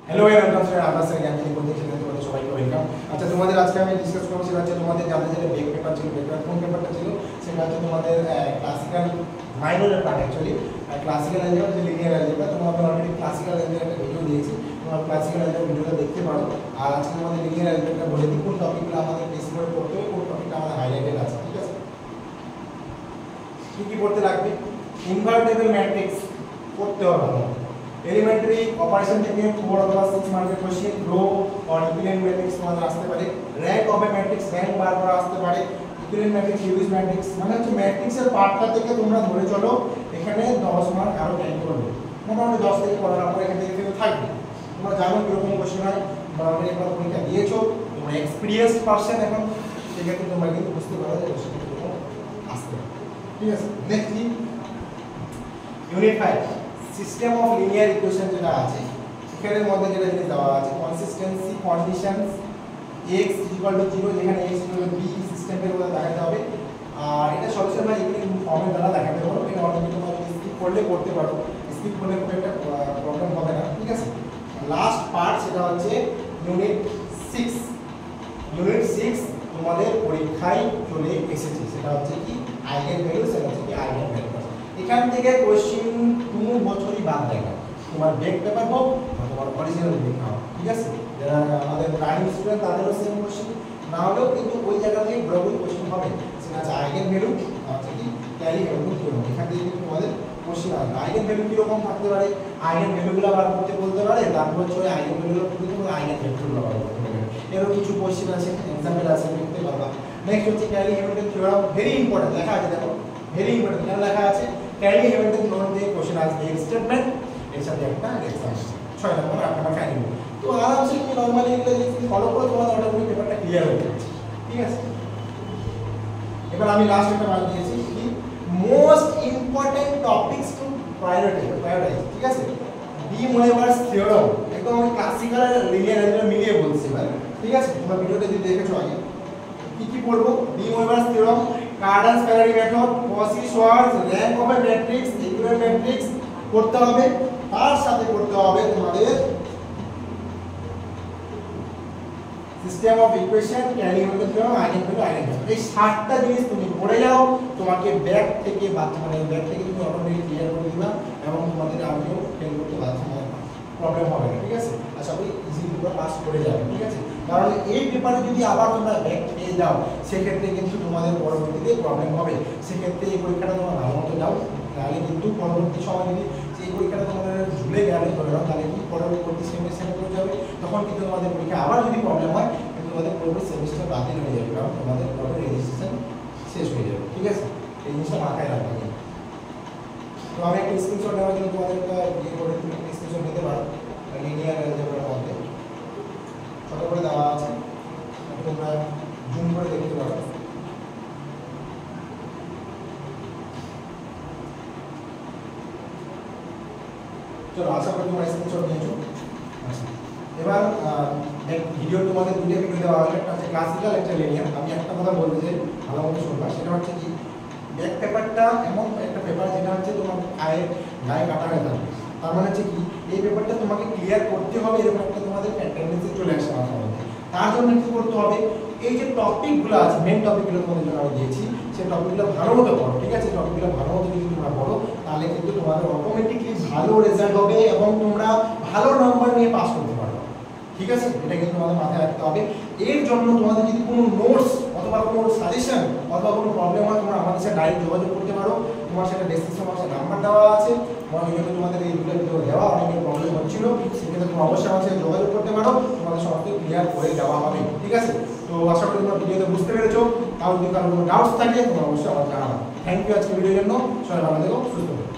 Hello welcome to our से ज्ञान के बोलते हैं তোমাদের সবাইকে ওয়েলকাম। আচ্ছা তোমাদের আজকে আমি ডিসকাস করব সেটা হচ্ছে তোমাদের যাদের যাদের বেক পেপার ছিল, বেক পেপার কোন পেপারটা ছিল সেটা হচ্ছে তোমাদের ক্লাসিক্যাল মাইনরের পার্ট অ্যাকচুয়ালি ক্লাসিক্যাল অ্যালজেব্রা যে লিনিয়ার অ্যালজেব্রা। তোমাদের অলরেডি ক্লাসিক্যাল অ্যালজেব্রা একটা ভিডিও দিয়েছি, তোমরা ক্লাসিক্যাল অ্যালজেব্রা ভিডিওটা দেখতে পারো। আর আজকে আমাদের লিনিয়ার অ্যালজেব্রা বলে দিই কোন টপিকগুলো আমাদের বেশি করে পড়তে হবে, কোন টপিকটা আমাদের হাইলাইটেড আছে। ঠিক আছে, কি কি পড়তে লাগবে? ইনভার্টেবল ম্যাট্রিক্স পড়তে হবে, एलिमेंटरी ऑपरेशन থেকে 4 অথবা 6 মার্কের কোশ্চেন, রো और ইকুইভ্যালেন্ট ম্যাট্রিক্স তোমাদের আসতে পারে, rank of a matrix rank বারবার আসতে পারে, ইকুইভ্যালেন্ট ম্যাট্রিক্স ইউজ ম্যাট্রিক্স মানে হচ্ছে ম্যাট্রিক্সের পার্টটা থেকে তোমরা ধরে চলো এখানে 10 মার্ক আরো ক্যারি করবে, মোটামুটি 10 থেকে 15 পরে এখান থেকে কিন্তু থাকবে। তোমরা জানো কিরকম কোশ্চেন হয়, তোমরা একবার পরীক্ষা দিয়েছো, তোমরা এক্সপেরিয়েন্সড পারসন এখন, সেক্ষেত্রে তোমরা কিন্তু বুঝতে পারো যে কোশ্চেন কিরকম আসতে পারে। ঠিক আছে, next unit 5 system of linear equation যেটা আছে এখানের মধ্যে যেটা জিনিস দেওয়া আছে কনসিস্টেন্সি কন্ডিশনস x = 0 যেখানে x = b সিস্টেমের মধ্যে দেখাতে হবে। আর এটা সলিউশন বা ইকুয়েশন ফর্মের দ্বারা দেখাতে পারো, এটা অটোমেটিক তোমরা স্কিপ করলে করতে পারো, স্কিপ করলে কোনো একটা প্রবলেম হবে না। ঠিক আছে, লাস্ট পার্ট সেটা হচ্ছে ইউনিট 6 তোমাদের পরীক্ষায় চলে এসেছে, সেটা হচ্ছে কি আইগেন ভ্যালু, সেটা হচ্ছে কি আইগেন ভ্যালু। এখান থেকে কোশ্চেন কোনো বছরই বাদ দেয় না, তোমার বেক পেপার হোক বা তোমার অরিজিনাল বেক হোক। ঠিক আছে, যারা আমাদের রানিং স্টুডেন্ট তাদেরও সেম কোশ্চেন না হলেও কিন্তু ওই জায়গা থেকে গ্লোবাল কোশ্চেন হবে, সেটা হচ্ছে আইগেন ভ্যালু হচ্ছে কি ক্যারি ভ্যালু কিরকম। এখান থেকে কিন্তু তোমাদের কোশ্চেন আসবে আইগেন ভ্যালু কিরকম থাকতে পারে, আইগেন ভ্যালুগুলো বার করতে বলতে পারে, তারপর হচ্ছে ওই আইগেন ভ্যালুগুলো করতে হবে, আইগেন ভেক্টরগুলো বার করতে হবে। এরও কিছু কোশ্চেন আছে, एग्जांपल আছে দেখতে পারবা। নেক্সট হচ্ছে carry Hamilton theorem, very important, লেখা আছে দেখো, ভেরি ইম্পর্টেন্ট কেন লেখা আছে, ক্যারি হ্যামিল্টন থিওরাম দিয়ে কোশ্চেন আসবে এর স্টেটমেন্ট, এর সাথে একটা এক্সাম্পল 6 নম্বর 8 নম্বর ক্যারি। তো আরামসে তুমি নরমালি এগুলো যদি ফলো করো তোমার অটোমেটিক পেপারটা ক্লিয়ার হয়ে যাচ্ছে। ঠিক আছে, এবার আমি লাস্ট একটা বার দিয়েছি কি most important topics to prioritise. ঠিক আছে, ডি মোলেভার্স থিওরাম একদম আমি ক্লাসিক্যাল আর লিনিয়ার অ্যালজেব্রা মিলিয়ে বলছি এবার। ঠিক আছে, তোমরা ভিডিওটা যদি দেখেছো আগে কি কি পড়বো, ডি মোলেভার্স থিওরাম, কার্ডাস প্যারাডি method, Cauchy Schwarz, rank of a matrix, equivalent matrix করতে হবে, তার সাথে করতে হবে তোমাদের system of equation, Cayley Hamilton theorem, eigen value. এই 7টা জিনিস তুমি পড়ে যাও, তোমাকে ব্যাক থেকে মানে ব্যাক থেকে তুমি অটোমেটিক ক্লিয়ার করে দিবা এবং তোমাদের আমিও ফেল করতে বাধ্য হবে, প্রবলেম হবে না। ঠিক আছে, আশা করি ইজিলি তোমরা পাস করে যাবে। ঠিক আছে, কারণ এই পেপারে যদি আবার তোমরা ব্যাক পেয়ে যাও সেক্ষেত্রে কিন্তু তোমাদের পরবর্তীতে প্রবলেম হবে। সেক্ষেত্রে এই পরীক্ষাটা তোমরা ভালো মতো দাও, তাহলে কিন্তু পরবর্তী সময় যদি এই পরীক্ষাটা তোমাদের ঝুলে গেলে ধরে নাও, তাহলে কি পরবর্তী সেমিস্টারে পড়ে যাবে, তখন কিন্তু তোমাদের পরীক্ষা আবার যদি প্রবলেম হয় কিন্তু তোমাদের পুরো সেমিস্টার বাতিল হয়ে যাবে, কারণ তোমাদের পুরো রেজিস্ট্রেশন শেষ হয়ে যাবে। ঠিক আছে, এই জিনিসটা মাথায় রাখবে। তো আমি একটা স্ক্রিনশট নেওয়ার জন্য তোমাদের একটা ইয়ে করে তুমি স্ক্রিনশট নিতে পারো, লিনিয়ার অ্যালজেব্রার মধ্যে ছোট করে দেওয়া আছে, তোমরা জুম করে দেখতে পারো। চলো, আশা করি তোমরা স্ক্রিনশট নিয়েছো। এবার ভিডিও তোমাদের দুটো ভিডিও দেওয়া হবে, একটা হচ্ছে ক্লাসিক্যাল, একটা লিনিয়ার। আমি একটা কথা বলতে চাই, ভালো মতো শুনবা, সেটা হচ্ছে কি ব্যাক পেপারটা এমন একটা পেপার যেটা হচ্ছে তোমার গায়ে কাটা হয়ে থাকবে। তার মানে হচ্ছে কি এই পেপারটা তোমাকে ক্লিয়ার করতে হবে, এরকম একটা তোমাদের টেন্ডেন্সি চলে আসে মাথার মধ্যে। তার জন্য কি করতে হবে, এই যে টপিকগুলো আছে, মেন টপিকগুলো তোমাদের জন্য আমি দিয়েছি, সেই টপিকগুলো ভালো মতো পড়ো। ঠিক আছে, টপিকগুলো ভালো মতো যদি তোমরা পড়ো তাহলে কিন্তু তোমাদের অটোমেটিকলি ভালো রেজাল্ট হবে এবং তোমরা ভালো নাম্বার নিয়ে পাস করতে পারবে। ঠিক আছে, এটা কিন্তু তোমাদের মাথায় রাখতে হবে। এর জন্য তোমাদের যদি কোনো নোটস অথবা কোনো সাজেশন অথবা কোনো প্রবলেম হয় তোমরা আমাদের সাথে ডাইরেক্ট যোগাযোগ করতে পারো, তোমার সাথে ডেসক্রিপশন বক্সে নাম্বার দেওয়া আছে। তোমাদের এই দুটো ভিডিও দেওয়া অনেকের প্রবলেম হচ্ছিল, সেক্ষেত্রে তোমরা অবশ্যই আমার সাথে যোগাযোগ করতে পারো, তোমাদের সমস্ত ক্লিয়ার করে দেওয়া হবে। ঠিক আছে, তো আশা করি তোমরা ভিডিওতে বুঝতে পেরেছো। তাহলে যদি কারো কোনো ডাউটস থাকে তোমরা অবশ্যই আমার জানাবো। থ্যাংক ইউ আজকে ভিডিওর জন্য, সবাই ভালো থেকো, সুস্থ থেকো।